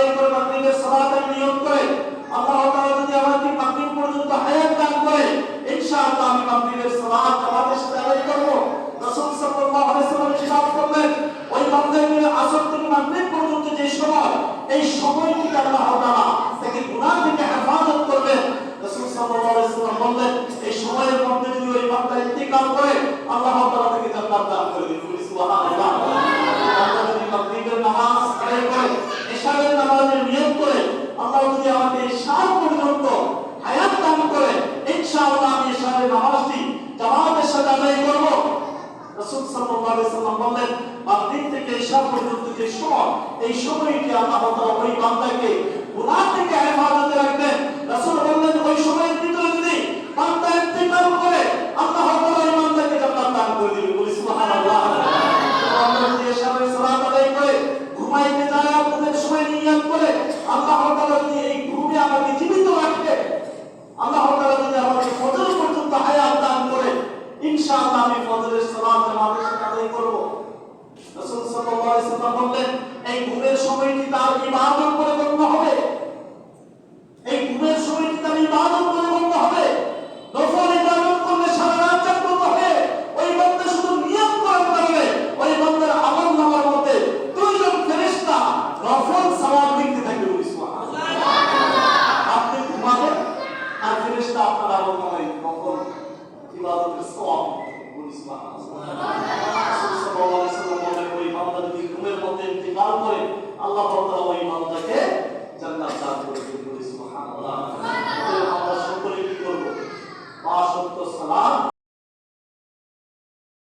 আদায় করে মাগরিবের সালাতের নিয়ত করে আল্লাহ তাআলা যদি আমাকে মাগরিব পর্যন্ত হায়াত দান করে ইনশাআল্লাহ আমি মাগরিবের সালাত জামাতের সাথে আদায় করব। রাসূল সাল্লাল্লাহু আলাইহি ওয়াসাল্লাম ইরশাদ করলেন ওই বান্দাকে আসর থেকে মাগরিব পর্যন্ত যে সময় এই সময়টিকে আল্লাহ তাআলা তাকে গুনাহ থেকে হেফাজত করবেন। রাসূল সাল্লাল্লাহু আলাইহি ওয়াসাল্লাম বললেন এই সময়ের মধ্যে যদি ওই বান্দা ইন্তেকাল করে আল্লাহ তাআলা তাকে জান্নাত দান করে দিবেন। সুবহানাল্লাহ। বান্দা যদি মাগরিবের নামাজ আদায় করে ইশারের নামাজের নিয়ত করে আল্লাহ যদি আমাকে ইশার পর্যন্ত হায়াত দান করে ইনশাআল্লাহ আমি ইশারের নামাজটি জামাতের সাথে আদায় করব। রাসূল সাল্লাল্লাহু আলাইহি ওয়াসাল্লাম বললেন মাগরিব থেকে ইশা পর্যন্ত যে সময় এই সময়টি আল্লাহ তাআলা ওই বান্দাকে গুনাহ থেকে হেফাজতে রাখবেন। রাসূল বললেন ওই সময়ের ভিতরে যদি বান্দা ইন্তেকাল করে আল্লাহ তাআলা ওই বান্দাকে জান্নাত দান করে দিবেন। বলি সুবহানাল্লাহ। আমরা যদি ইশারের সালাত আদায় করে ঘুমাইতে যায় আপনাদের সময় নিয়ত করে আল্লাহ তাআলা যদি এই ঘুমে আমাকে জীবিত রাখে আল্লাহ তাআলা যদি আমাকে ফজর পর্যন্ত হায়াত দান করে ইনশাআল্লাহ আমি ফজরের সালাত জামাতের সাথে আদায় করব। রাসূল সাল্লাল্লাহু আলাইহি ওয়াসাল্লাম বললেন এই ঘুমের সময়টি তার ইবাদত করে গণ্য হবে। এই ঘুমের সময়টি তার ইবাদত করে গণ্য হবে। নফল ইবাদত করলে সারা রাত জাগ্রত হবে। ওই বান্দা শুধু নিয়ত করার কারণে ওই বান্দার আমলনামার মধ্যে দুইজন ফেরেশতা নফল সওয়াব লিখতে থাকবে। সুবহানাল্লাহ। আপনি ঘুমাবেন আর ফেরেশতা আপনার আমলনামায় নফল ইবাদতের সওয়াব লিখবে। সুবহানাল্লাহ। রাসূল সাল্লাল্লাহু আলাইহি ওয়াসাল্লাম বলেন ওই বান্দা যদি ঘুমের মধ্যে ইন্তেকাল করে আল্লাহ তাআলা ওই বান্দাকে জান্নাত দান করে দিবেন। সুবহানাল্লাহ।